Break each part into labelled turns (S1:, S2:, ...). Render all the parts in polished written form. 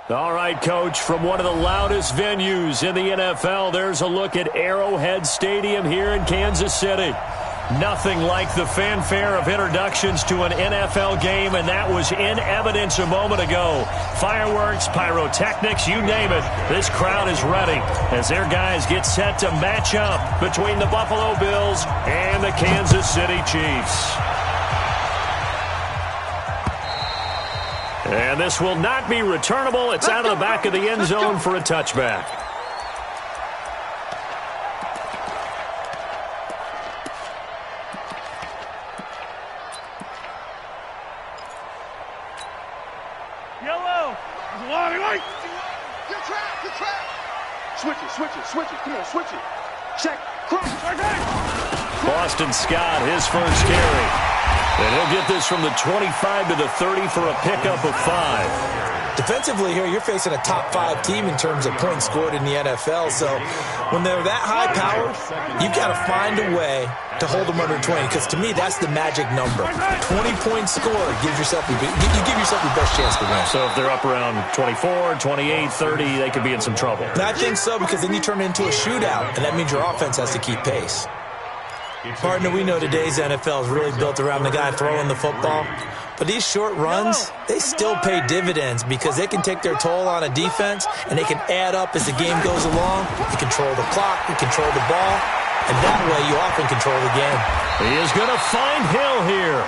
S1: All right, Coach, from one of the loudest venues in the NFL, there's a look at Arrowhead Stadium here in Kansas City. Nothing like the fanfare of introductions to an NFL game, and that was in evidence a moment ago. Fireworks, pyrotechnics, you name it. This crowd is ready as their guys get set to match up between the Buffalo Bills and the Kansas City Chiefs. And this will not be returnable. It's out of the back of the end zone for a touchback.
S2: Yellow. Good trap, good trap. Switch it. Come on, switch it. Check. Cross.
S1: Boston Scott, his first carry. And he'll get this from the 25 to the 30 for a pickup of 5.
S3: Defensively here, you're facing a top 5 team in terms of points scored in the NFL. So when they're that high powered, you've got to find a way to hold them under 20. Because to me, that's the magic number. 20 points scored gives yourself you give yourself your best chance to win.
S1: So if they're up around 24, 28, 30, they could be in some trouble.
S3: I think so, because then you turn it into a shootout, and that means your offense has to keep pace. Partner, we know today's NFL is really built around the guy throwing the football. But these short runs, they still pay dividends because they can take their toll on a defense, and they can add up as the game goes along. You control the clock, you control the ball, and that way you often control the game.
S1: He is going to find Hill here.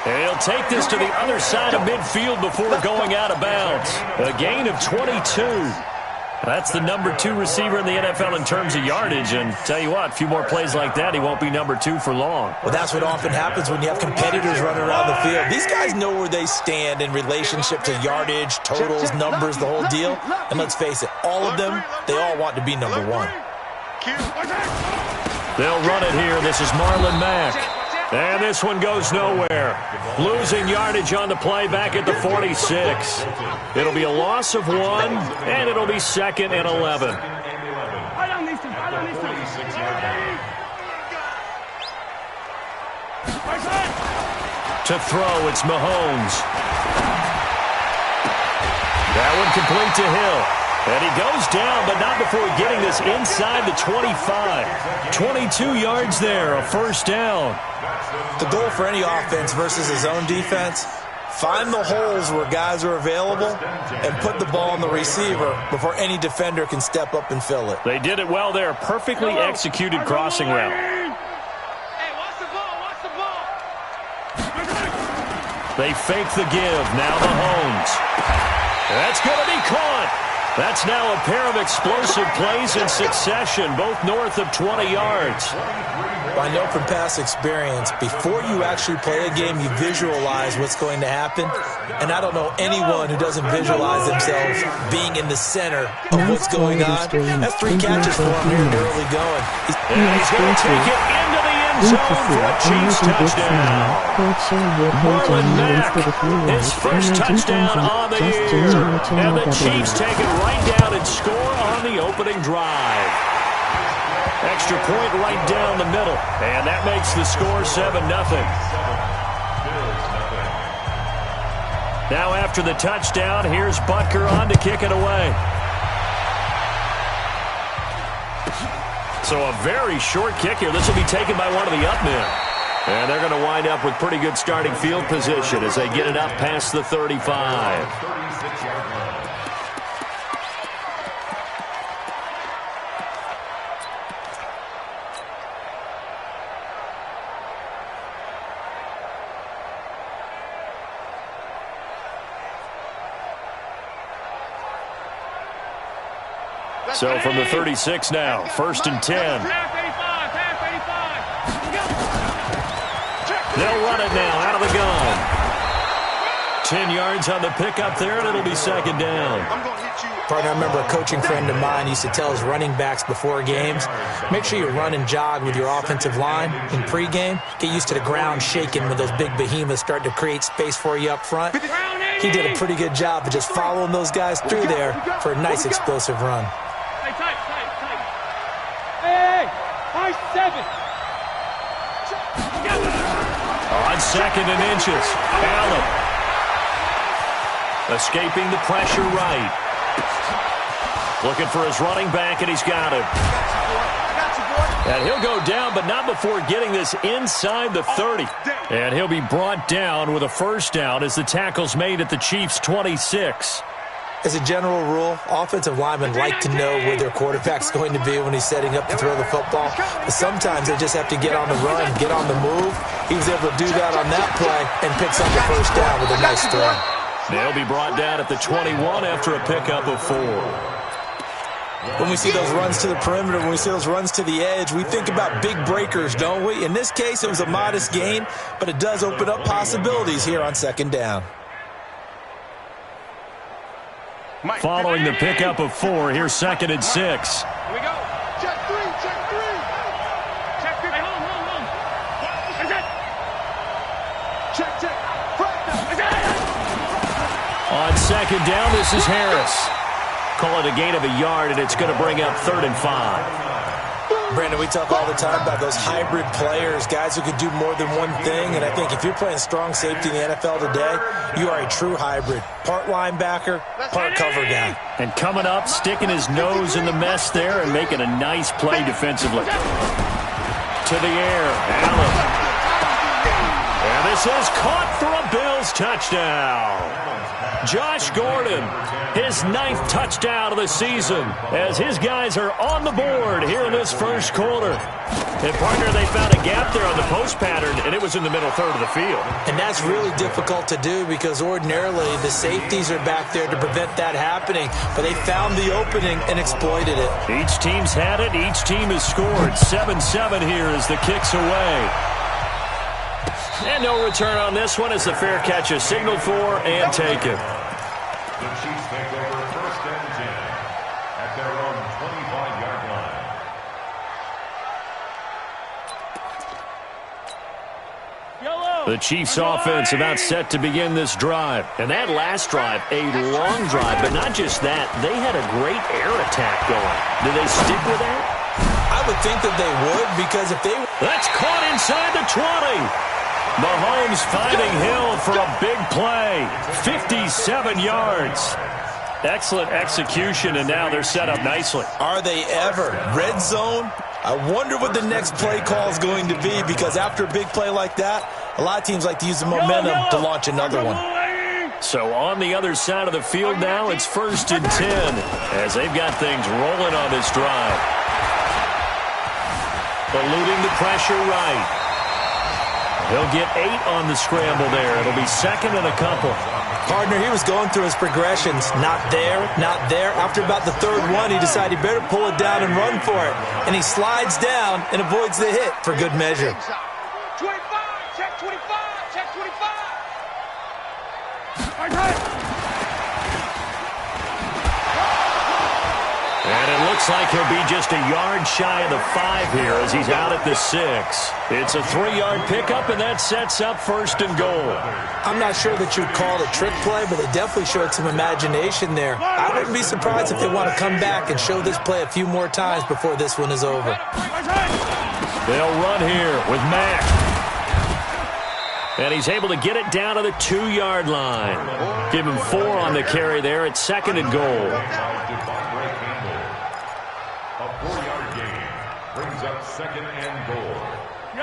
S1: And he'll take this to the other side of midfield before going out of bounds. A gain of 22. That's the number 2 receiver in the NFL in terms of yardage. And tell you what, a few more plays like that, he won't be number 2 for long.
S3: Well, that's what often happens when you have competitors running around the field. These guys know where they stand in relationship to yardage, totals, numbers, the whole deal. And let's face it, all of them, they all want to be number 1.
S1: They'll run it here. This is Marlon Mack. And this one goes nowhere. Losing yardage on the play back at the 46. It'll be a loss of 1, and it'll be 2nd and 11. To throw, it's Mahomes. That one complete to Hill. And he goes down, but not before getting this inside the 25. 22 yards there, a first down.
S3: The goal for any offense versus his own defense, find the holes where guys are available and put the ball on the receiver before any defender can step up and fill it.
S1: They did it well there. Perfectly executed crossing route. They fake the give. Now Mahomes. That's going to be caught. That's now a pair of explosive plays in succession, both north of 20 yards.
S3: I know from past experience, before you actually play a game, you visualize what's going to happen. And I don't know anyone who doesn't visualize themselves being in the center of what's going on. That's 3 catches for him here early going.
S1: And he's going to take it into the end zone for a Chiefs touchdown. Marlon Mack, his first touchdown on the year. And the Chiefs take it right down and score on the opening drive. Extra point right down the middle. And that makes the score 7-0. Now after the touchdown, here's Butker on to kick it away. So a very short kick here. This will be taken by one of the up men. And they're going to wind up with pretty good starting field position as they get it up past the 35. So from the 36 now, 1st and 10. They'll run it now out of the gun. 10 yards on the pickup there, and it'll be 2nd down.
S3: Partner, I remember a coaching friend of mine used to tell his running backs before games, make sure you run and jog with your offensive line in pregame. Get used to the ground shaking when those big behemoths start to create space for you up front. He did a pretty good job of just following those guys through there for a nice explosive run.
S1: On 2nd and inches, Allen escaping the pressure right. Looking for his running back, and he's got him. And he'll go down, but not before getting this inside the 30. And he'll be brought down with a first down as the tackle's made at the Chiefs' 26.
S3: As a general rule, offensive linemen like to know where their quarterback's going to be when he's setting up to throw the football. But sometimes they just have to get on the run, get on the move. He was able to do that on that play and picks up the first down with a nice throw.
S1: They'll be brought down at the 21 after a pickup of 4.
S3: When we see those runs to the perimeter, when we see those runs to the edge, we think about big breakers, don't we? In this case, it was a modest gain, but it does open up possibilities here on second down.
S1: Following the pickup of 4, here's 2nd and 6.
S2: Here we go. Check 3, check 3. Check 3. Hold. Check.
S1: On second down, this is Harris. Call it a gain of a yard, and it's going to bring up 3rd and 5.
S3: Brandon, we talk all the time about those hybrid players, guys who could do more than one thing, and I think if you're playing strong safety in the NFL today, you are a true hybrid. Part linebacker, part cover guy.
S1: And coming up, sticking his nose in the mess there and making a nice play defensively. To the air, Allen. And this is caught for a Bills touchdown. Josh Gordon, his 9th touchdown of the season, as his guys are on the board here in this first quarter. And, partner, they found a gap there on the post pattern, and it was in the middle third of the field.
S3: And that's really difficult to do because ordinarily the safeties are back there to prevent that happening. But they found the opening and exploited it.
S1: Each team's had it. Each team has scored. 7-7 here as the kick's away. And no return on this one as the fair catch is signaled for and taken.
S4: The Chiefs take over 1st and 10 at their own 25-yard line.
S1: The Chiefs offense about set to begin this drive. And that last drive, a long drive, but not just that. They had a great air attack going. Do they stick with that?
S3: I would think that they would because if they...
S1: That's caught inside the 20. Mahomes finding Hill for a big play. 57 yards. Excellent execution, and now they're set up nicely.
S3: Are they ever? Red zone? I wonder what the next play call is going to be because after a big play like that, a lot of teams like to use the momentum to launch another one.
S1: So on the other side of the field now, it's 1st and 10 as they've got things rolling on this drive. Eluding the pressure right. He'll get 8 on the scramble there. It'll be 2nd and a couple.
S3: Partner, he was going through his progressions. Not there, not there. After about the 3rd one, he decided he better pull it down and run for it. And he slides down and avoids the hit for good measure.
S2: 25, check 25, check 25.
S1: And it looks like he'll be just a yard shy of the 5 here as he's out at the 6. It's a 3-yard pickup, and that sets up 1st and goal.
S3: I'm not sure that you'd call it a trick play, but they definitely showed some imagination there. I wouldn't be surprised if they want to come back and show this play a few more times before this one is over.
S1: They'll run here with Mack. And he's able to get it down to the 2-yard line. Give him 4 on the carry there at 2nd and goal.
S4: A 4-yard gain brings up 2nd and goal.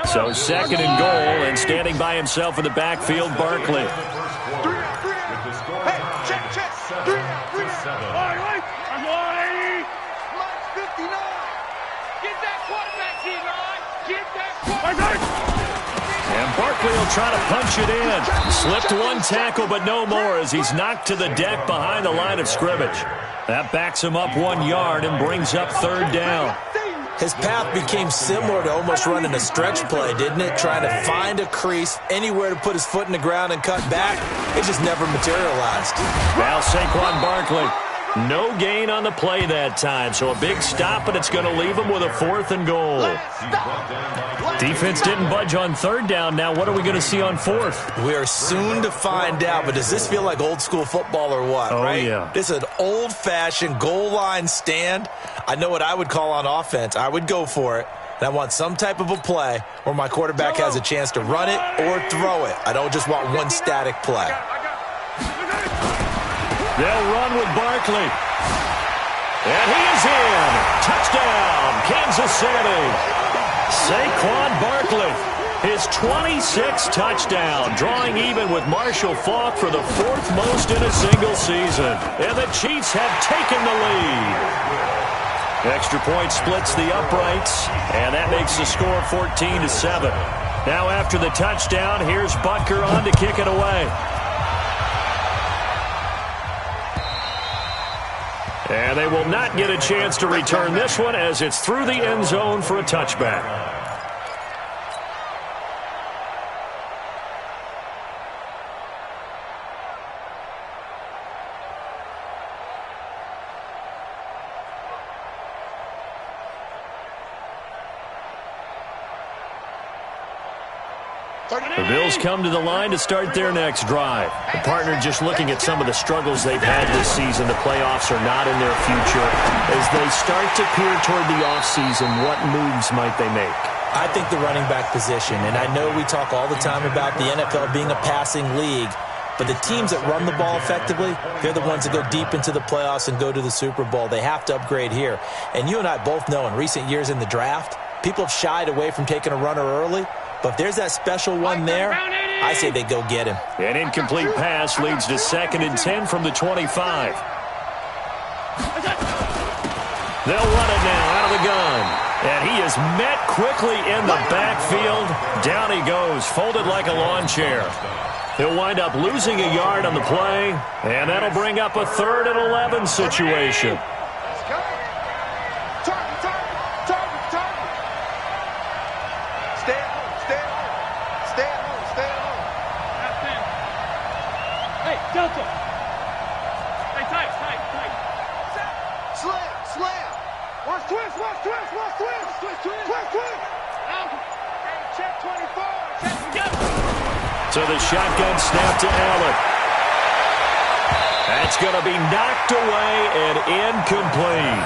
S1: So 2nd and goal, and standing by himself in the backfield, Barkley.
S2: Hey, check. 3 out. I'm going. Mike's 59. Get that quarterback, T-Line. Get that quarterback.
S1: And Barkley will try to punch it in. Slipped one tackle, but no more as he's knocked to the deck behind the line of scrimmage. That backs him up 1 yard and brings up 3rd down.
S3: His path became similar to almost running a stretch play, didn't it? Trying to find a crease, anywhere to put his foot in the ground and cut back. It just never materialized.
S1: Now Saquon Barkley. No gain on the play that time, so a big stop, and it's going to leave him with a 4th and goal. Defense didn't budge on 3rd down. Now what are we going to see on 4th?
S3: We are soon to find out, but does this feel like old school football or what, right?
S1: Yeah.
S3: This is an old-fashioned goal line stand. I know what I would call on offense. I would go for it. And I want some type of a play where my quarterback has a chance to run it or throw it. I don't just want one static play.
S1: They'll run with Barkley. And he is in. Touchdown, Kansas City. Saquon Barkley, his 26th touchdown, drawing even with Marshall Faulk for the 4th most in a single season. And the Chiefs have taken the lead. Extra point splits the uprights, and that makes the score 14-7. Now after the touchdown, here's Butker on to kick it away. And they will not get a chance to return this one as it's through the end zone for a touchback. The Bills come to the line to start their next drive. The partner just looking at some of the struggles they've had this season. The playoffs are not in their future. As they start to peer toward the offseason, what moves might they make?
S3: I think the running back position, and I know we talk all the time about the NFL being a passing league, but the teams that run the ball effectively, they're the ones that go deep into the playoffs and go to the Super Bowl. They have to upgrade here. And you and I both know in recent years in the draft, people have shied away from taking a runner early. But if there's that special one there, I say they go get him.
S1: An incomplete pass leads to 2nd and 10 from the 25. They'll run it now out of the gun. And he is met quickly in the backfield. Down he goes, folded like a lawn chair. He'll wind up losing a yard on the play, and that'll bring up a 3rd and 11 situation.
S2: Delta. Hey, tight. Slam. Watch twist. Out. Hey, check 24. Check together.
S1: So the shotgun snap to Allen. That's going to be knocked away and incomplete.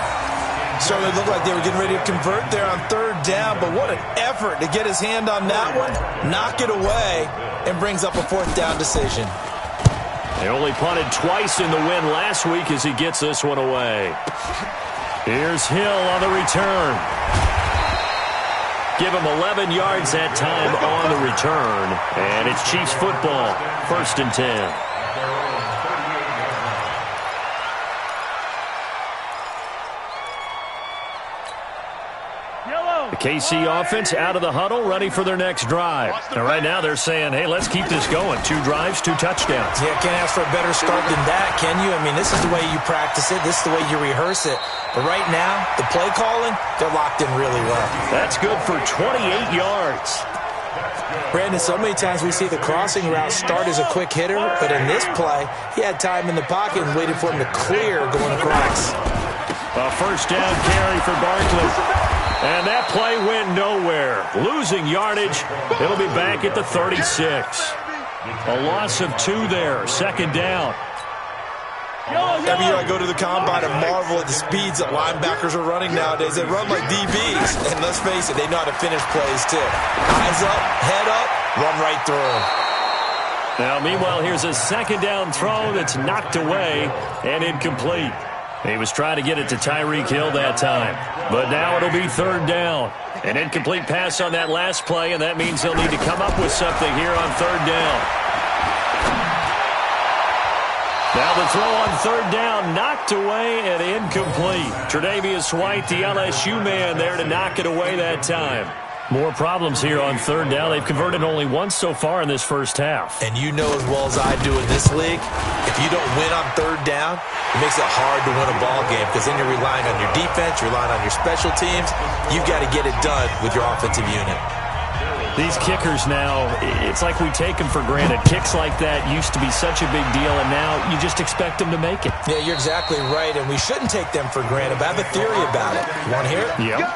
S3: Certainly looked like they were getting ready to convert there on 3rd down, but what an effort to get his hand on that one, knock it away, and brings up a 4th down decision.
S1: They only punted twice in the win last week as he gets this one away. Here's Hill on the return. Give him 11 yards that time on the return. And it's Chiefs football, 1st and 10. The KC offense out of the huddle, ready for their next drive. And right now they're saying, hey, let's keep this going. 2 drives, 2 touchdowns.
S3: Yeah, can't ask for a better start than that, can you? I mean, this is the way you practice it. This is the way you rehearse it. But right now, the play calling, they're locked in really well.
S1: That's good for 28 yards.
S3: Brandon, so many times we see the crossing route start as a quick hitter, but in this play, he had time in the pocket and waited for him to clear going across.
S1: A 1st down carry for Barkley. And that play went nowhere. Losing yardage. It'll be back at the 36. A loss of 2 there. 2nd down.
S3: Every year I go to the combine and marvel at the speeds that linebackers are running nowadays. They run like DBs. And let's face it, they know how to finish plays too. Eyes up, head up, run right through them.
S1: Now, meanwhile, here's a 2nd down throw that's knocked away and incomplete. He was trying to get it to Tyreek Hill that time. But now it'll be 3rd down. An incomplete pass on that last play, and that means they'll need to come up with something here on 3rd down. Now the throw on 3rd down, knocked away and incomplete. Tre'Davious White, the LSU man, there to knock it away that time. More problems here on 3rd down. They've converted only once so far in this first half.
S3: And you know as well as I do in this league, if you don't win on 3rd down, it makes it hard to win a ball game because then you're relying on your defense, you're relying on your special teams. You've got to get it done with your offensive unit.
S1: These kickers now, it's like we take them for granted. Kicks like that used to be such a big deal, and now you just expect them to make it.
S3: Yeah, you're exactly right, and we shouldn't take them for granted, but I have a theory about it. You want to hear it?
S1: Yep.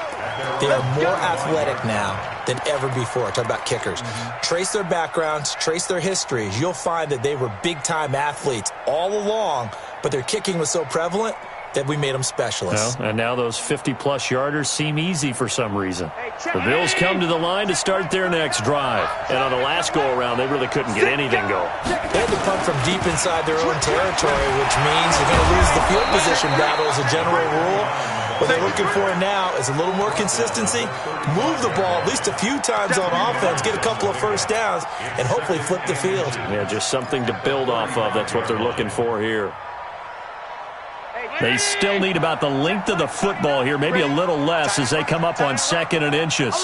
S3: They are more athletic now than ever before. Talk about kickers. Trace their backgrounds, trace their histories. You'll find that they were big-time athletes all along, but their kicking was so prevalent, that we made them specialists.
S1: Well, and now those 50-plus yarders seem easy for some reason. The Bills come to the line to start their next drive. And on the last go-around, they really couldn't get anything going.
S3: They had to punt from deep inside their own territory, which means they're going to lose the field position battle as a general rule. What they're looking for now is a little more consistency, move the ball at least a few times on offense, get a couple of first downs, and hopefully flip the field.
S1: Yeah, just something to build off of. That's what they're looking for here. They still need about the length of the football here, maybe a little less as they come up on 2nd and inches.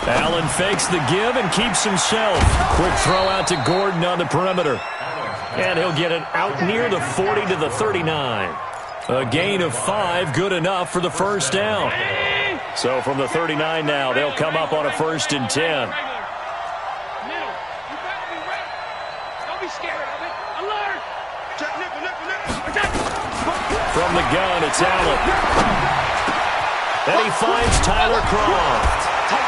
S1: Allen fakes the give and keeps himself. Quick throw out to Gordon on the perimeter. And he'll get it out near the 40 to the 39. A gain of 5, good enough for the first down. So from the 39 now, they'll come up on a 1st and 10. From the gun, it's Allen. And he finds Tyler Croft.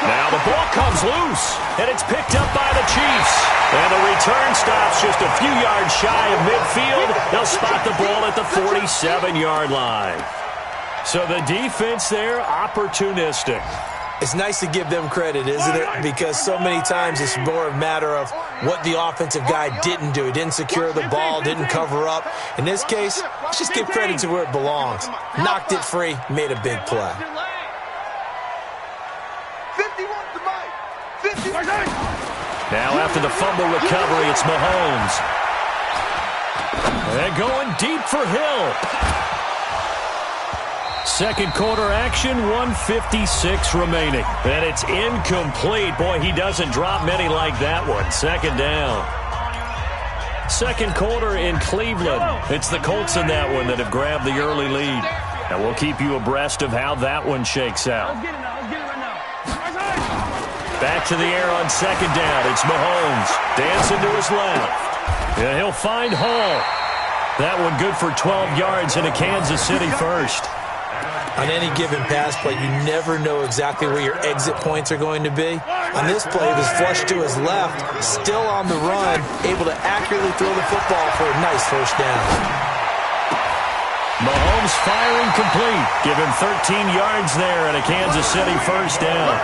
S1: Now the ball comes loose, and it's picked up by the Chiefs. And the return stops just a few yards shy of midfield. They'll spot the ball at the 47-yard line. So the defense there, opportunistic.
S3: It's nice to give them credit, isn't it? Because so many times it's more a matter of what the offensive guy didn't do. He didn't secure the ball, didn't cover up. In this case, let's just give credit to where it belongs. Knocked it free, made a big play.
S2: 51 to Mike. 50.
S1: Now after the fumble recovery, it's Mahomes. And going deep for Hill. Second quarter action, 1:56 remaining. And it's incomplete. Boy, he doesn't drop many like that one. 2nd down. Second quarter in Cleveland. It's the Colts in that one that have grabbed the early lead. And we'll keep you abreast of how that one shakes out. Back to the air on 2nd down. It's Mahomes. Dancing to his left. And he'll find Hall. That one good for 12 yards in a Kansas City first.
S3: On any given pass play, you never know exactly where your exit points are going to be. On this play, it was flushed to his left, still on the run, able to accurately throw the football for a nice first down.
S1: Mahomes firing complete. Give him 13 yards there and a Kansas City first down.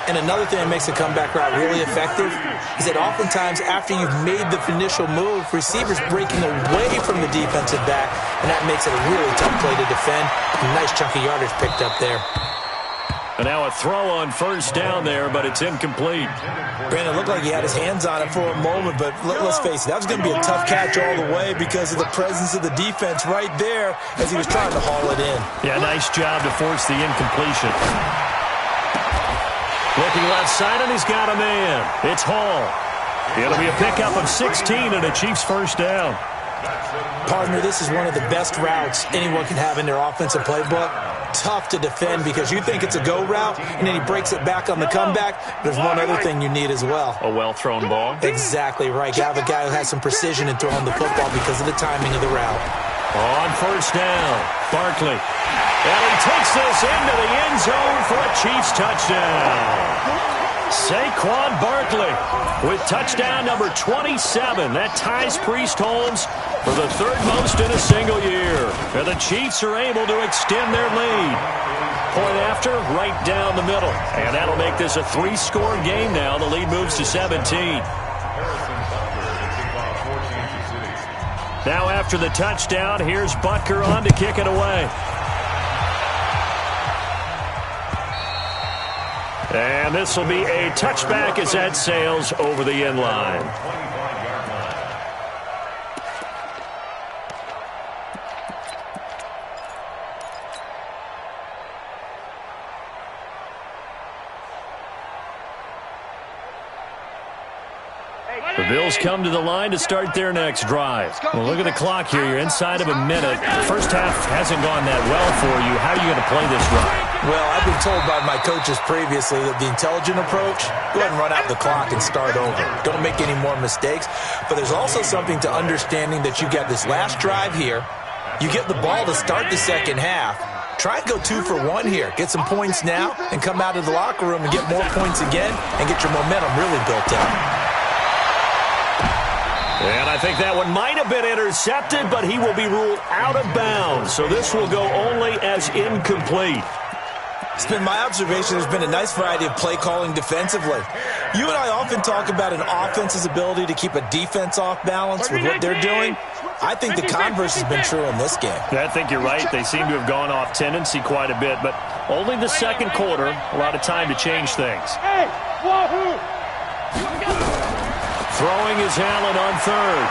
S3: And another thing that makes a comeback route really effective is that oftentimes after you've made the initial move, receivers breaking away from the defensive back, and that makes it a really tough play to defend. A nice chunk of yardage picked up there.
S1: And now a throw on first down there, but it's incomplete.
S3: Brandon, it looked like he had his hands on it for a moment, but let's face it, that was going to be a tough catch all the way because of the presence of the defense right there as he was trying to haul it in.
S1: Yeah, nice job to force the incompletion. Looking left side, and he's got a man. It's Hall. It'll be a pickup of 16 and a Chiefs first down.
S3: Partner, this is one of the best routes anyone can have in their offensive playbook. Tough to defend because you think it's a go route, and then he breaks it back on the comeback. There's one other thing you need as well.
S1: A well-thrown ball.
S3: Exactly right. You have a guy who has some precision in throwing the football because of the timing of the route.
S1: On first down, Barkley. And he takes this into the end zone for a Chiefs touchdown. Saquon Barkley with touchdown number 27. That ties Priest Holmes for the 3rd most in a single year. And the Chiefs are able to extend their lead. Point after, right down the middle. And that'll make this a 3-score game now. The lead moves to 17. Now after the touchdown, here's Butker on to kick it away. And this will be a touchback as that sails over the end line. The Bills come to the line to start their next drive. Well, look at the clock here. You're inside of a minute. First half hasn't gone that well for you. How are you going to play this drive?
S3: Well, I've been told by my coaches previously that the intelligent approach, go ahead and run out the clock and start over. Don't make any more mistakes. But there's also something to understanding that you got this last drive here. You get the ball to start the second half. Try and go 2 for 1 here. Get some points now and come out of the locker room and get more points again and get your momentum really built up.
S1: And I think that one might have been intercepted, but he will be ruled out of bounds. So this will go only as incomplete.
S3: It's been my observation there's been a nice variety of play calling defensively. You and I often talk about an offense's ability to keep a defense off balance with what they're doing. I think the converse has been true in this game.
S1: I think you're right. They seem to have gone off tendency quite a bit, but only the second quarter, a lot of time to change things. Throwing is Allen on third.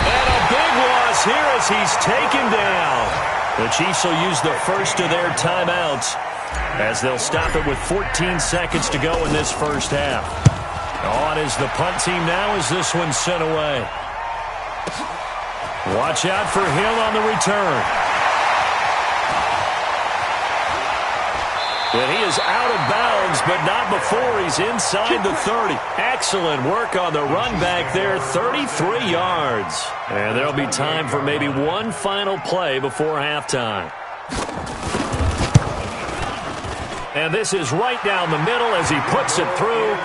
S1: And a big loss here as he's taken down. The Chiefs will use the first of their timeouts as they'll stop it with 14 seconds to go in this first half. On is the punt team now as this one's sent away. Watch out for Hill on the return. And he is out of bounds, but not before he's inside the 30. Excellent work on the run back there, 33 yards. And there'll be time for maybe one final play before halftime. And this is right down the middle as he puts it through.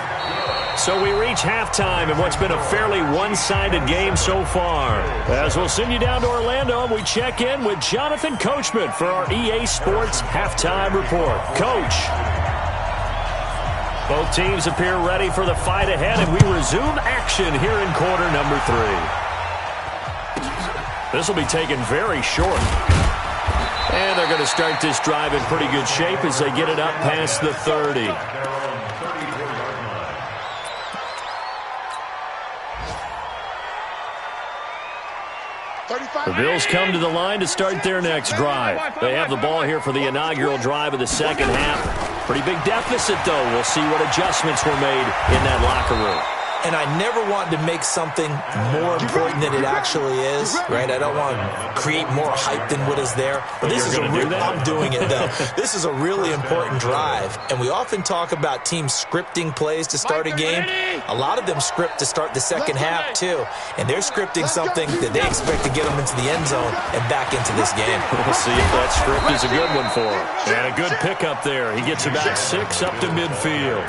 S1: So we reach halftime in what's been a fairly one-sided game so far. As we'll send you down to Orlando, we check in with Jonathan Coachman for our EA Sports Halftime Report. Coach. Both teams appear ready for the fight ahead, and we resume action here in quarter number 3. This will be taken very short. And they're going to start this drive in pretty good shape as they get it up past the 30. The Bills come to the line to start their next drive. They have the ball here for the inaugural drive of the second half. Pretty big deficit, though. We'll see what adjustments were made in that locker room.
S3: And I never want to make something more important than it actually is, right? I don't want to create more hype than what is there. But this is I'm doing it, though. This is a really important drive. And we often talk about teams scripting plays to start a game. A lot of them script to start the second half, too. And they're scripting something that they expect to get them into the end zone and back into this game.
S1: We'll see if that script is a good one for him. And a good pickup there. He gets about 6 up to midfield.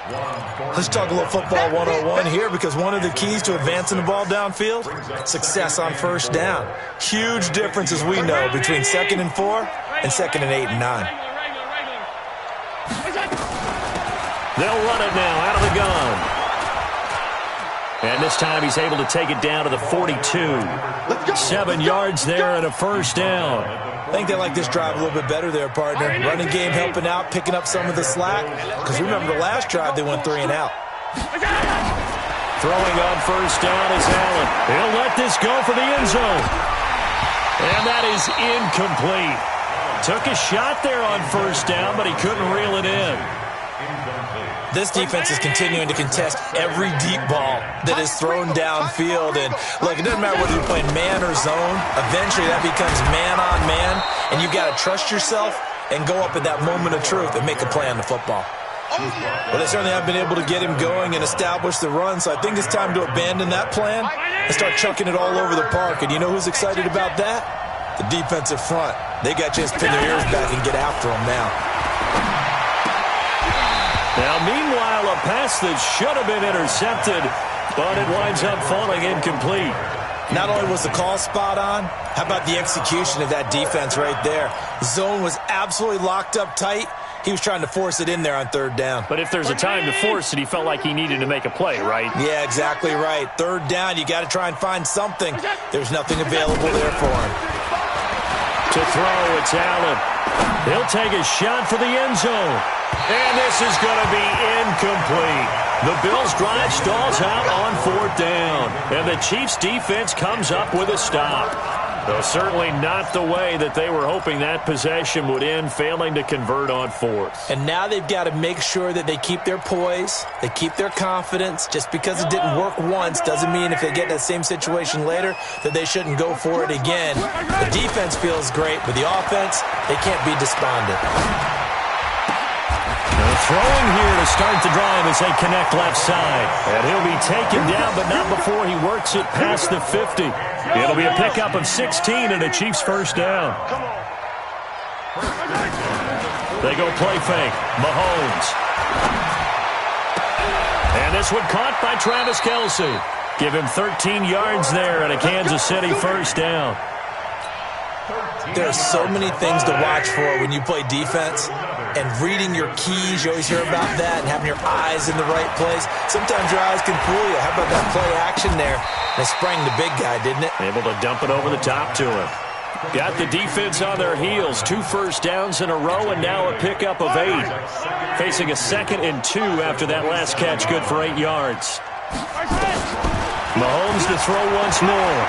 S3: Let's talk a little football 101 here, because one of the keys to advancing the ball downfield, success on first down. Huge difference, as we know, between 2nd and 4 and 2nd and 8 and 9.
S1: They'll run it now out of the gun. And this time he's able to take it down to the 42. 7 yards there and a first down.
S3: I think they like this drive a little bit better there, partner. Running game helping out, picking up some of the slack. Because remember, the last drive they went 3 and out.
S1: Throwing on first down is Allen. He'll let this go for the end zone. And that is incomplete. Took a shot there on first down, but he couldn't reel it in.
S3: This defense is continuing to contest every deep ball that is thrown downfield. And, look, it doesn't matter whether you're playing man or zone. Eventually, that becomes man-on-man, and you've got to trust yourself and go up at that moment of truth and make a play on the football. Well, they certainly haven't been able to get him going and establish the run, so I think it's time to abandon that plan and start chucking it all over the park. And you know who's excited about that? The defensive front. They got to just pin their ears back and get after him now.
S1: Now, meanwhile, a pass that should have been intercepted, but it winds up falling incomplete.
S3: Not only was the call spot on, how about the execution of that defense right there? Zone was absolutely locked up tight. He was trying to force it in there on 3rd down.
S1: But if there's a time to force it, he felt like he needed to make a play, right?
S3: Yeah, exactly right. 3rd down, you got to try and find something. There's nothing available there for him.
S1: To throw, it's Allen. He'll take a shot for the end zone. And this is going to be incomplete. The Bills' drive stalls out on 4th down. And the Chiefs' defense comes up with a stop. Though certainly not the way that they were hoping that possession would end, failing to convert on 4th.
S3: And now they've got to make sure that they keep their poise, they keep their confidence. Just because it didn't work once doesn't mean if they get that same situation later that they shouldn't go for it again. The defense feels great, but the offense, they can't be despondent.
S1: Throwing here to start the drive as they connect left side. And he'll be taken down, but not before he works it past the 50. It'll be a pickup of 16 and a Chiefs first down. They go play fake. Mahomes. And this one caught by Travis Kelce. Give him 13 yards there and a Kansas City first down.
S3: There's so many things to watch for when you play defense. And reading your keys, you always hear about that, and having your eyes in the right place. Sometimes your eyes can fool you. How about that play action there? They sprang the big guy, didn't it?
S1: Able to dump it over the top to him. Got the defense on their heels. 2 first downs in a row, and now a pickup of 8. Facing a 2nd and 2 after that last catch, good for 8 yards. Mahomes to throw once more.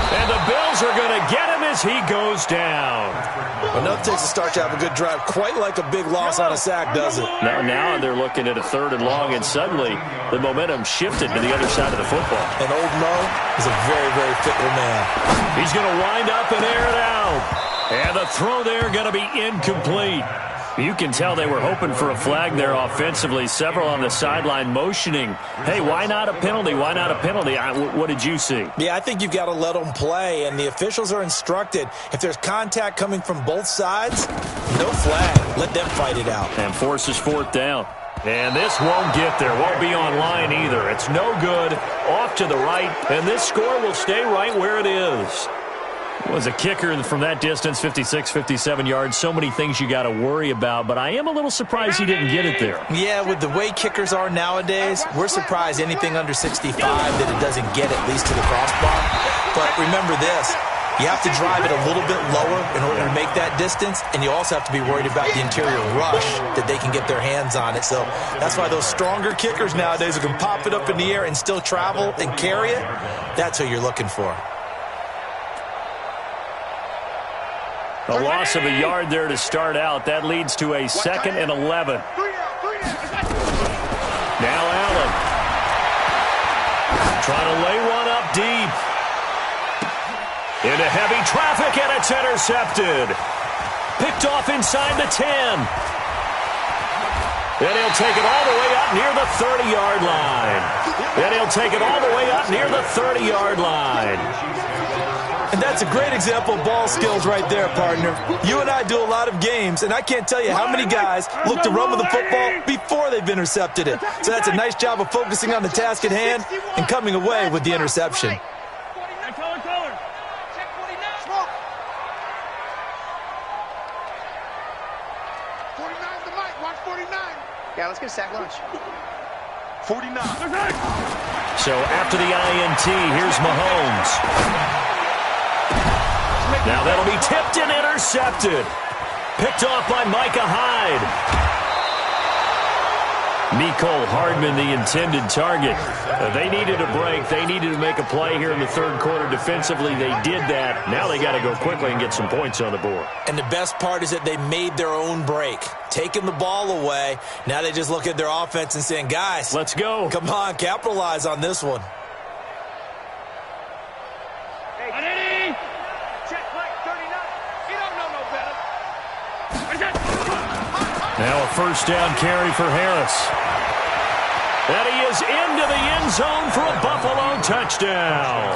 S1: And the Bills are going to get him as he goes down.
S3: Well, nothing takes a start to have a good drive, quite like a big loss on a sack, does it?
S1: Now they're looking at a 3rd and long, and suddenly the momentum shifted to the other side of the football.
S3: And old Mo is a very, very fickle man.
S1: He's going to wind up and air it out. And the throw there going to be incomplete. You can tell they were hoping for a flag there offensively. Several on the sideline motioning. Hey, why not a penalty? Why not a penalty? What did you see?
S3: Yeah, I think you've got to let them play, and the officials are instructed. If there's contact coming from both sides, no flag. Let them fight it out.
S1: And forces 4th down. And this won't get there. Won't be on line either. It's no good. Off to the right, and this score will stay right where it is. Was a kicker from that distance, 56, 57 yards. So many things you got to worry about, but I am a little surprised he didn't get it there.
S3: Yeah, with the way kickers are nowadays, we're surprised anything under 65 that it doesn't get at least to the crossbar. But remember this, you have to drive it a little bit lower in order to make that distance, and you also have to be worried about the interior rush that they can get their hands on it. So that's why those stronger kickers nowadays who can pop it up in the air and still travel and carry it, that's who you're looking for.
S1: A loss of a yard there to start out. That leads to a 2nd and 11. Now Allen. Trying to lay one up deep. Into heavy traffic, and it's intercepted. Picked off inside the 10. And he'll take it all the way up near the 30-yard line. And he'll take it all the way up near the 30-yard line.
S3: And that's a great example of ball skills right there, partner. You and I do a lot of games, and I can't tell you how many guys look to run with the football before they've intercepted it. So that's a nice job of focusing on the task at hand and coming away with the interception.
S5: Yeah, let's get a sack lunch.
S2: 49.
S1: So after the INT, here's Mahomes. Now that'll be tipped and intercepted. Picked off by Micah Hyde. Mecole Hardman, the intended target. They needed a break. They needed to make a play here in the 3rd quarter defensively. They did that. Now they got to go quickly and get some points on the board.
S3: And the best part is that they made their own break. Taking the ball away. Now they just look at their offense and saying, guys,
S1: let's go.
S3: Come on, capitalize on this one.
S2: Hey, check play 39. You don't know no better.
S1: Now a first down carry for Harris. And he is into the end zone for a Buffalo touchdown.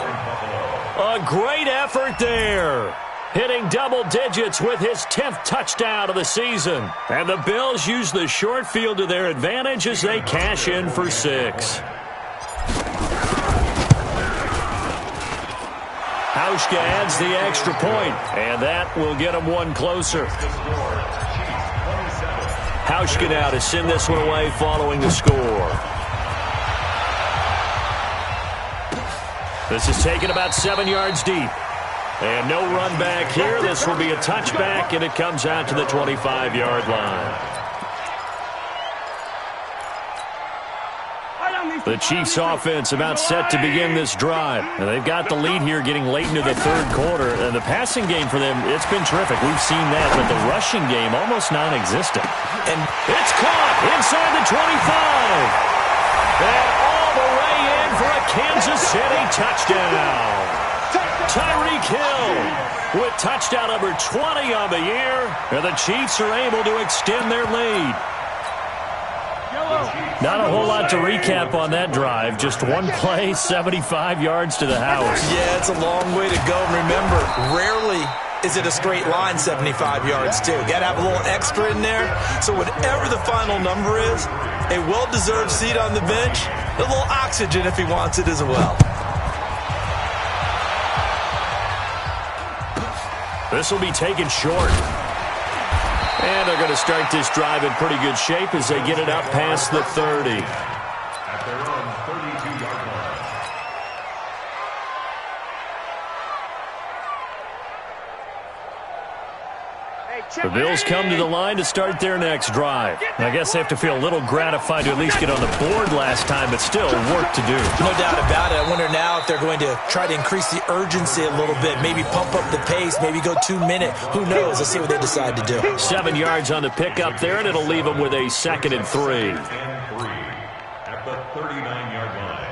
S1: A great effort there. Hitting double digits with his 10th touchdown of the season. And the Bills use the short field to their advantage as they cash in for 6. Hauschka adds the extra point, and that will get him one closer. Hauschka now to send this one away following the score. This is taken about 7 yards deep. And no run back here. This will be a touchback, and it comes out to the 25-yard line. The Chiefs' offense about set to begin this drive. And they've got the lead here getting late into the 3rd quarter. And the passing game for them, it's been terrific. We've seen that. But the rushing game, almost non-existent. And it's caught inside the 25. And all the way in for a Kansas City touchdown. Tyreek Hill with touchdown number 20 on the year. And the Chiefs are able to extend their lead. Not a whole lot to recap on that drive. Just one play, 75 yards to the house.
S3: Yeah, it's a long way to go. Remember, rarely is it a straight line 75 yards, too? Got to have a little extra in there. So whatever the final number is, a well-deserved seat on the bench, a little oxygen if he wants it as well.
S1: This will be taken short. And they're going to start this drive in pretty good shape as they get it up past the 30.
S4: At their own 32-yard line.
S1: The Bills come to the line to start their next drive. I guess they have to feel a little gratified to at least get on the board last time, but still work to do.
S3: No doubt about it. I wonder now if they're going to try to increase the urgency a little bit, maybe pump up the pace, maybe go 2 minute. Who knows? Let's see what they decide to do.
S1: 7 yards on the pickup there, and it'll leave them with a 2nd and 3.
S4: At the 39-yard line.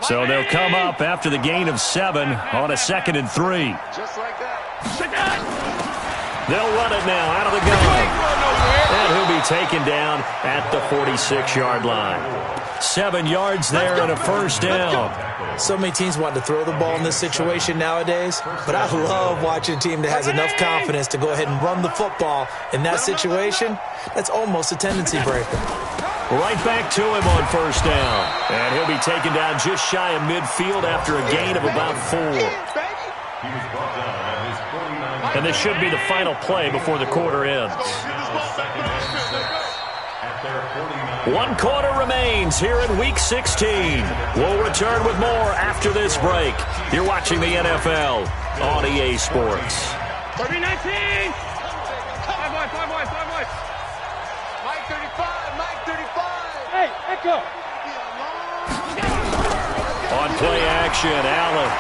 S1: So they'll come up after the gain of 7 on a 2nd and 3.
S5: Just like that.
S1: They'll run it now out of the gun. And he'll be taken down at the 46-yard line. 7 yards there and a first down.
S3: So many teams want to throw the ball in this situation nowadays, but I love watching a team that has enough confidence to go ahead and run the football. In that situation, that's almost a tendency breaker.
S1: Right back to him on first down. And he'll be taken down just shy of midfield after a gain of about 4.
S4: He was brought down at his 49.
S1: And this should be the final play before the quarter ends.
S4: Second and 6 at their 49.
S1: 1 quarter remains here in Week 16. We'll return with more after this break. You're watching the NFL on EA Sports.
S2: 19. 5 boys.
S5: Mike 35, Mike 35.
S2: Hey, echo.
S1: On play action, Allen.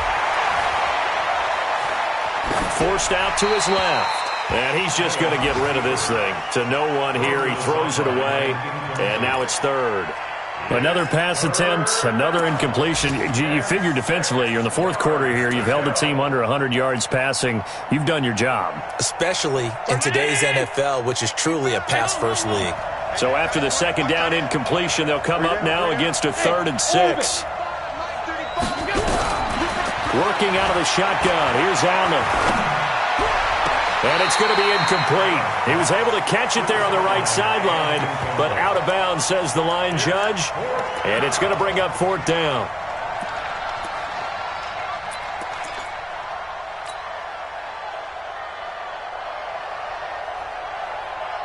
S1: Forced out to his left. And he's just going to get rid of this thing. To no one here. He throws it away. And now it's 3rd. Another pass attempt, another incompletion. You figure defensively, you're in the 4th quarter here. You've held the team under 100 yards passing. You've done your job.
S3: Especially in today's NFL, which is truly a pass-first league.
S1: So after the 2nd down incompletion, they'll come up now against a 3rd and 6. Working out of the shotgun. Here's Allen. And it's going to be incomplete. He was able to catch it there on the right sideline, but out of bounds, says the line judge. And it's going to bring up 4th down.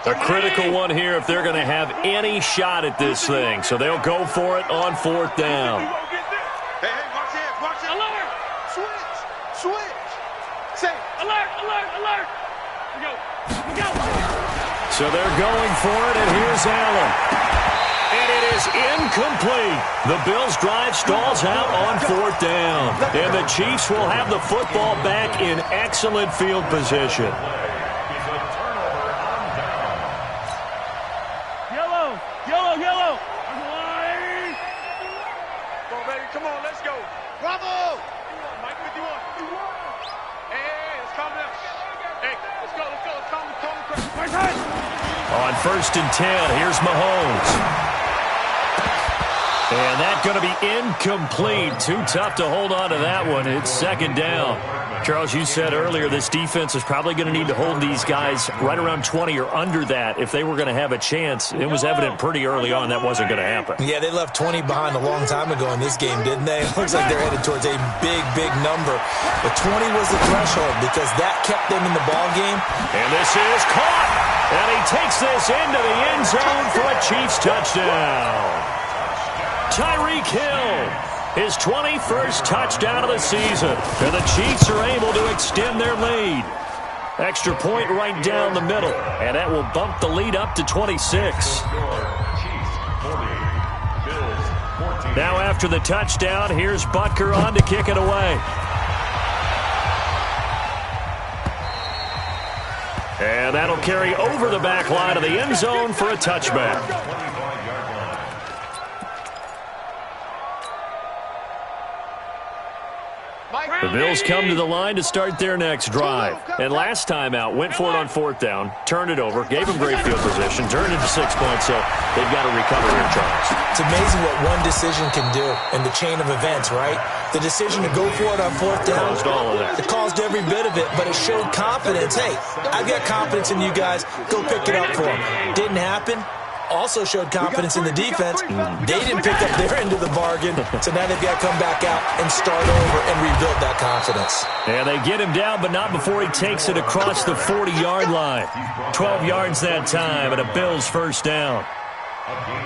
S1: A critical one here if they're going to have any shot at this thing. So they'll go for it on 4th down.
S5: Hey, watch it.
S2: Alert.
S5: Switch. Say.
S2: Alert. We go.
S1: So they're going for it, and here's Allen. And it is incomplete. The Bills' drive stalls out on 4th down. And the Chiefs will have the football back in excellent field position.
S2: Yellow.
S5: Come on, baby. Come on, let's go. Bravo. Mike 51. Hey, let's calm down. Hey, let's go. Calm.
S1: On 1st and 10, here's Mahomes. And that's going to be incomplete. Too tough to hold on to that one. It's 2nd down. Charles, you said earlier this defense is probably going to need to hold these guys right around 20 or under that if they were going to have a chance. It was evident pretty early on that wasn't going to happen.
S3: Yeah, they left 20 behind a long time ago in this game, didn't they? It looks like they're headed towards a big number. But 20 was the threshold because that kept them in the ball game.
S1: And this is caught. And he takes this into the end zone for a Chiefs touchdown. Tyreek Hill, his 21st touchdown of the season. And the Chiefs are able to extend their lead. Extra point right down the middle. And that will bump the lead up to 26. Now after the touchdown, here's Butker on to kick it away. And that'll carry over the back line of the end zone for a touchback. Bills come to the line to start their next drive. And last time out, went for it on 4th down, turned it over, gave them great field position, turned into 6 points, so they've got to recover here, Charles.
S3: It's amazing what one decision can do in the chain of events, right? The decision to go for it on 4th down.
S1: Caused all of that.
S3: It caused every bit of it, but it showed confidence. Hey, I've got confidence in you guys. Go pick it up for them. Didn't happen. Also showed confidence in the defense. They didn't pick up their end of the bargain, so now they've got to come back out and start over and rebuild that confidence.
S1: Yeah, they get him down, but not before he takes it across the 40-yard line. 12 yards that time, and a Bills first down.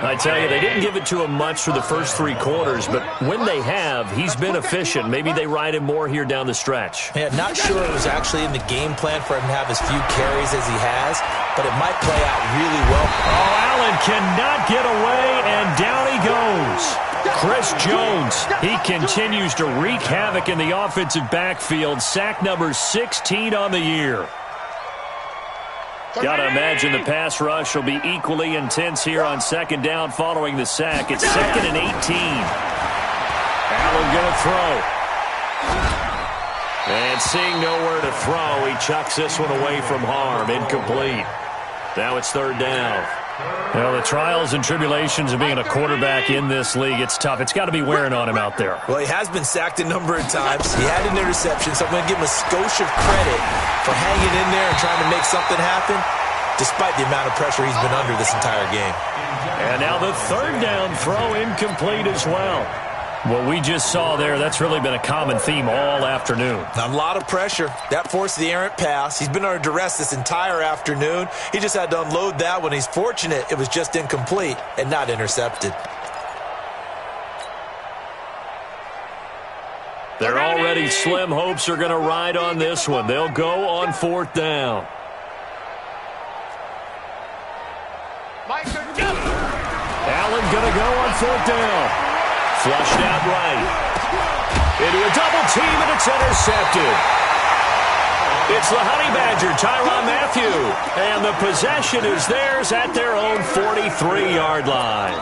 S1: I tell you, they didn't give it to him much for the first 3 quarters, but when they have, he's been efficient. Maybe they ride him more here down the stretch.
S3: Yeah, not sure it was actually in the game plan for him to have as few carries as he has, but it might play out really well.
S1: Oh, Allen cannot get away, and down he goes. Chris Jones, he continues to wreak havoc in the offensive backfield. Sack number 16 on the year. Got to imagine the pass rush will be equally intense here on 2nd down following the sack. It's 2nd and 18. Allen going to throw. And seeing nowhere to throw, he chucks this one away from harm. Incomplete. Now it's 3rd down. Well, the trials and tribulations of being a quarterback in this league, it's tough. It's got to be wearing on him out there.
S3: Well, he has been sacked a number of times. He had an interception, so I'm going to give him a skosh of credit for hanging in there and trying to make something happen, despite the amount of pressure he's been under this entire game.
S1: And now the 3rd down throw incomplete as well. What we just saw there, that's really been a common theme all afternoon.
S3: A lot of pressure. That forced the errant pass. He's been under duress this entire afternoon. He just had to unload that one. He's fortunate it was just incomplete and not intercepted.
S1: Their already slim hopes are going to ride on this one. They'll go on 4th down. Allen going to go on 4th down. Flushed out right. Into a double team, and it's intercepted. It's the Honey Badger, Tyrann Mathieu. And the possession is theirs at their own 43-yard line.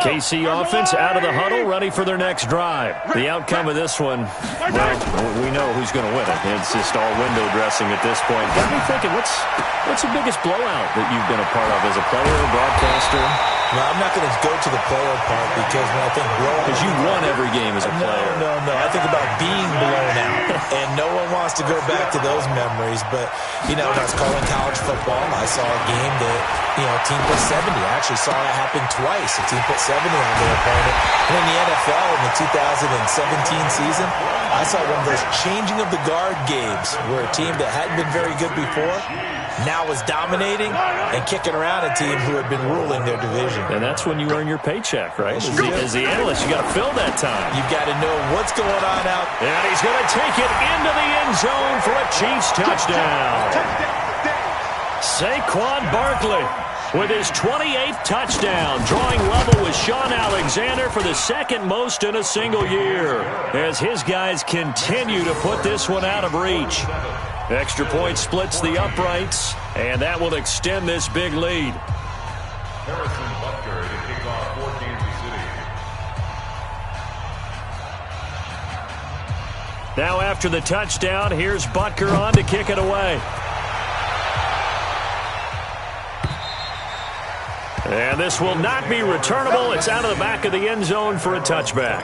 S1: KC offense out of the huddle, ready for their next drive. The outcome of this one, well, we know who's going to win it. It's just all window dressing at this point. Got me thinking, what's the biggest blowout that you've been a part of as a player, broadcaster?
S3: Well, I'm not going to go to the player part because when I think blowout...
S1: Because you won every game as a player.
S3: No. I think about being blown out, and no one wants to go back to those memories. But, you know, when I was calling college football, I saw a game that, you know, a team put 70. I actually saw it happen twice. A team put 70 on their opponent. And in the NFL in the 2017 season, I saw one of those changing of the guard games where a team that hadn't been very good before now was dominating and kicking around a team who had been ruling their division.
S1: And that's when you earn your paycheck, right? As the analyst, you got to fill that time.
S3: You've got to know what's going on out.
S1: And he's going to take it into the end zone for a Chiefs touchdown. Saquon Barkley with his 28th touchdown, drawing level with Sean Alexander for the 2nd most in a single year, as his guys continue to put this one out of reach. Extra point splits the uprights, and that will extend this big lead.
S4: Harrison Butker to kick off for Kansas City.
S1: Now after the touchdown, here's Butker on to kick it away. And this will not be returnable. It's out of the back of the end zone for a touchback.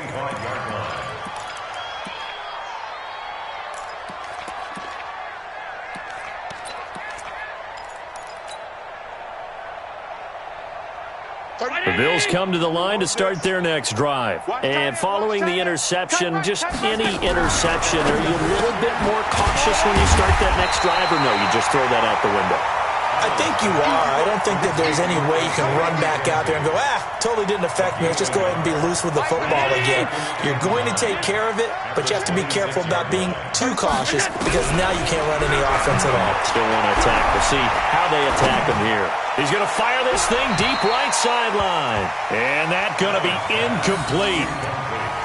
S1: The Bills come to the line to start their next drive. And following the interception, just any interception, are you a little bit more cautious when you start that next drive, or no, you just throw that out the window?
S3: I think you are. I don't think that there's any way you can run back out there and go, totally didn't affect me. Let's just go ahead and be loose with the football again. You're going to take care of it, but you have to be careful about being too cautious because now you can't run any offense at all.
S1: Still want to attack. We'll see how they attack him here. He's going to fire this thing deep right sideline. And that's going to be incomplete.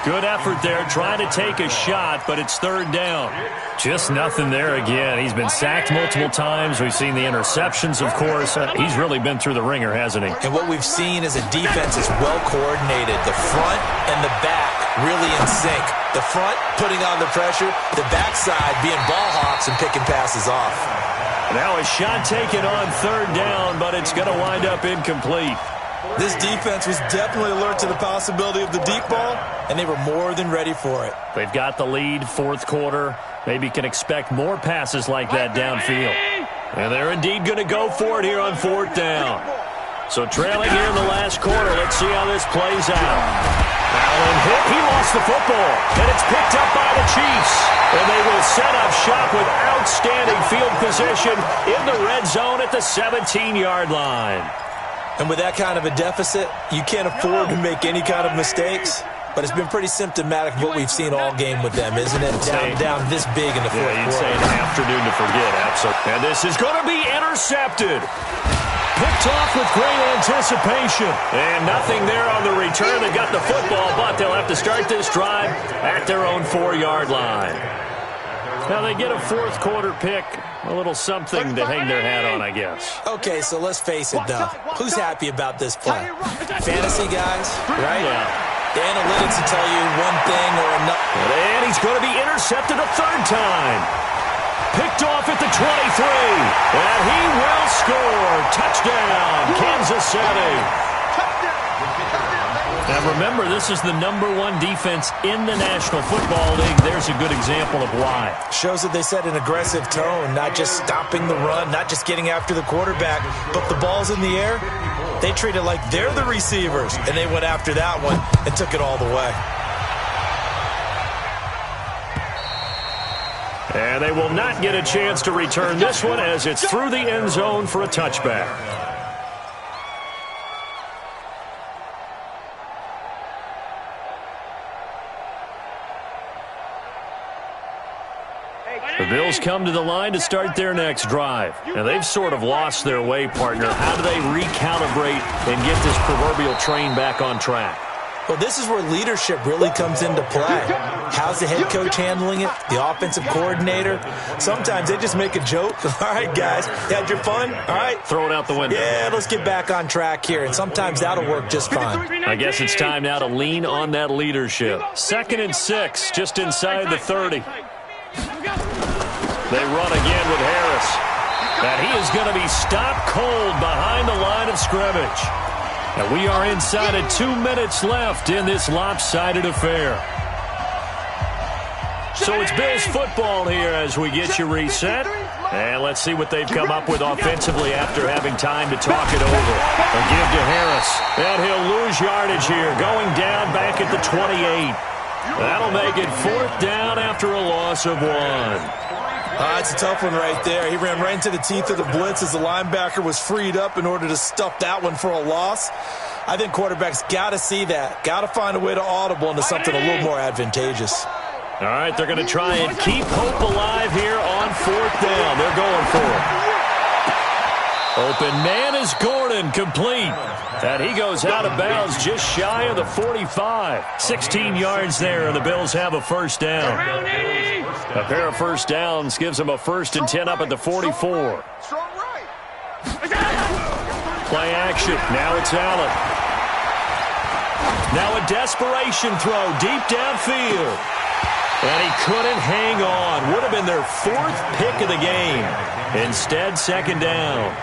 S1: Good effort there, trying to take a shot, but it's third down. Just nothing there again. He's been sacked multiple times. We've seen the interceptions, of course. He's really been through the ringer, hasn't he?
S3: And what we've seen is a defense is well coordinated. The front and the back really in sync. The front putting on the pressure, the backside being ball hawks and picking passes off.
S1: Now a shot taken on third down, but it's going to wind up incomplete.
S3: This defense was definitely alert to the possibility of the deep ball, and they were more than ready for it.
S1: They've got the lead, fourth quarter. Maybe can expect more passes like that downfield. And they're indeed going to go for it here on fourth down. So trailing here in the last quarter, let's see how this plays out. Allen hit, he lost the football, and it's picked up by the Chiefs. And they will set up shop with outstanding field position in the red zone at the 17-yard line.
S3: And with that kind of a deficit, you can't afford to make any kind of mistakes. But it's been pretty symptomatic of what we've seen all game with them, isn't it? Down this big in the fourth quarter.
S1: You'd say an afternoon to forget, absolutely. And this is going to be intercepted. Picked off with great anticipation. And nothing there on the return. They got the football, but they'll have to start this drive at their own 4-yard line. Now they get a fourth quarter pick. A little something to hang their hat on, I guess.
S3: Okay, so let's face it, though. Who's happy about this play? Fantasy guys, right?
S1: Yeah.
S3: The analytics will tell you one thing or another.
S1: And he's going to be intercepted a third time. Picked off at the 23. And he will score. Touchdown, Kansas City. Now remember, this is the #1 defense in the National Football League. There's a good example of why.
S3: Shows that they set an aggressive tone, not just stopping the run, not just getting after the quarterback, but the ball's in the air. They treat it like they're the receivers, and they went after that one and took it all the way.
S1: And they will not get a chance to return this one as it's through the end zone for a touchback. The Bills come to the line to start their next drive. Now, they've sort of lost their way, partner. How do they recalibrate and get this proverbial train back on track?
S3: Well, this is where leadership really comes into play. How's the head coach handling it? The offensive coordinator? Sometimes they just make a joke. All right, guys, you had your fun? All right.
S1: Throw it out the window.
S3: Yeah, let's get back on track here. And sometimes that'll work just fine.
S1: I guess it's time now to lean on that leadership. 2nd and 6, just inside the 30. They run again with Harris. And he is going to be stopped cold behind the line of scrimmage. And we are inside of 2 minutes left in this lopsided affair. So it's Bills football here as we get you reset. And let's see what they've come up with offensively after having time to talk it over. A give to Harris. And he'll lose yardage here, going down back at the 28. That'll make it 4th down after a loss of 1.
S3: It's a tough one right there. He ran right into the teeth of the blitz as the linebacker was freed up in order to stuff that one for a loss. I think quarterbacks got to see that. Got to find a way to audible into something a little more advantageous.
S1: All right, they're going to try and keep hope alive here on 4th down. They're going for it. Open man is Gordon, complete. And he goes out of bounds just shy of the 45. 16 yards there, and the Bills have a first down. A pair of first downs gives them a 1st and 10 up at the 44. Play action. Now it's Allen. Now a desperation throw deep downfield. And he couldn't hang on. Would have been their 4th pick of the game. Instead, 2nd down.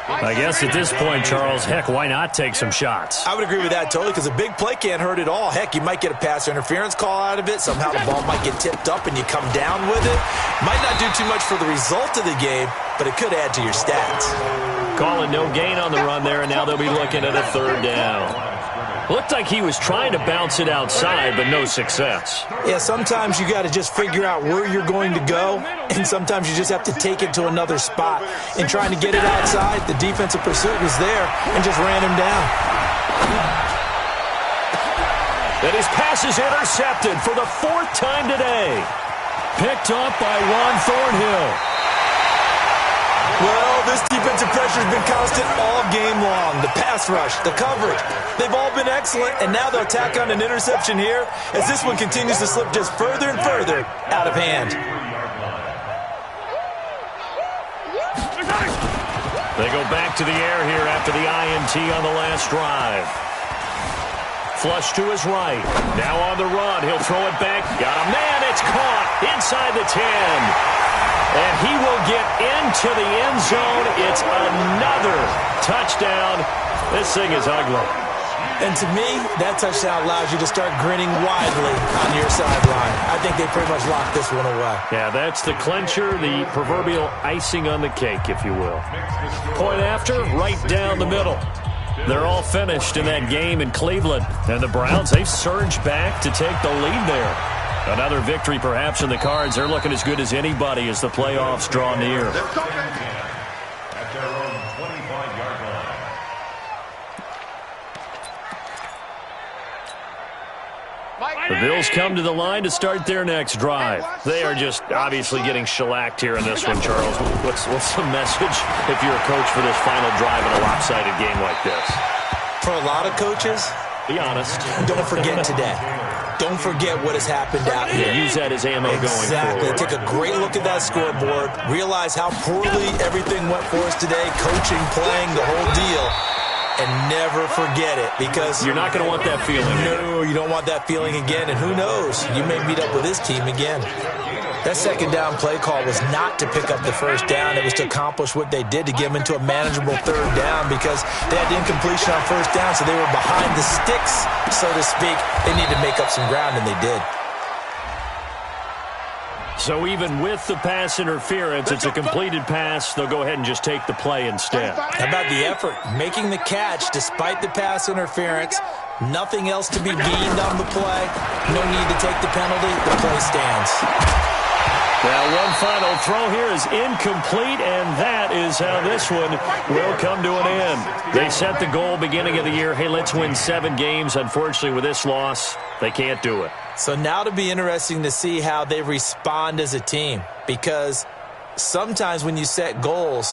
S1: I guess at this point, Charles, heck, why not take some shots?
S3: I would agree with that totally because a big play can't hurt at all. Heck, you might get a pass interference call out of it. Somehow the ball might get tipped up and you come down with it. Might not do too much for the result of the game, but it could add to your stats.
S1: Calling no gain on the run there, and now they'll be looking at a 3rd down. Looked like he was trying to bounce it outside, but no success.
S3: Yeah, sometimes you got to just figure out where you're going to go, and sometimes you just have to take it to another spot. In trying to get it outside, the defensive pursuit was there and just ran him down.
S1: And his pass is intercepted for the 4th time today. Picked up by Ron Thornhill.
S3: Well, this defensive pressure has been constant all game long. The pass rush, the coverage, they've all been excellent, and now they'll tack on an interception here as this one continues to slip just further and further out of hand.
S1: They go back to the air here after the INT on the last drive. Flush to his right. Now on the run. He'll throw it back. Got him. Man, it's caught inside the 10. And he will get into the end zone. It's another touchdown. This thing is ugly.
S3: And to me, that touchdown allows you to start grinning widely on your sideline. I think they pretty much locked this one away.
S1: Yeah, that's the clincher, the proverbial icing on the cake, if you will. Point after, right down the middle. They're all finished in that game in Cleveland. And the Browns, they've surged back to take the lead there. Another victory perhaps in the cards. They're looking as good as anybody as the playoffs draw near.
S4: At their own 25-yard line.
S1: The Bills come to the line to start their next drive. They are just obviously getting shellacked here in this one, Charles. What's the message if you're a coach for this final drive in a lopsided game like this?
S3: For a lot of coaches,
S1: be honest.
S3: Don't forget today. Don't forget what has happened out here.
S1: Use that as ammo going forward.
S3: Exactly. Take a great look at that scoreboard. Realize how poorly everything went for us today. Coaching, playing, the whole deal. And never forget it, because
S1: you're not going to want that feeling.
S3: No, you don't want that feeling again. And who knows? You may meet up with this team again. That second down play call was not to pick up the first down. It was to accomplish what they did, to get them into a manageable third down, because they had incompletion on first down, so they were behind the sticks, so to speak. They needed to make up some ground, and they did.
S1: So even with the pass interference, it's a completed pass. They'll go ahead and just take the play instead.
S3: How about the effort? Making the catch despite the pass interference. Nothing else to be gained on the play. No need to take the penalty. The play stands.
S1: Now, one final throw here is incomplete, and that is how this one will come to an end. They set the goal beginning of the year, hey, let's win 7 games. Unfortunately, with this loss, they can't do it.
S3: So now it'll be interesting to see how they respond as a team, because sometimes when you set goals,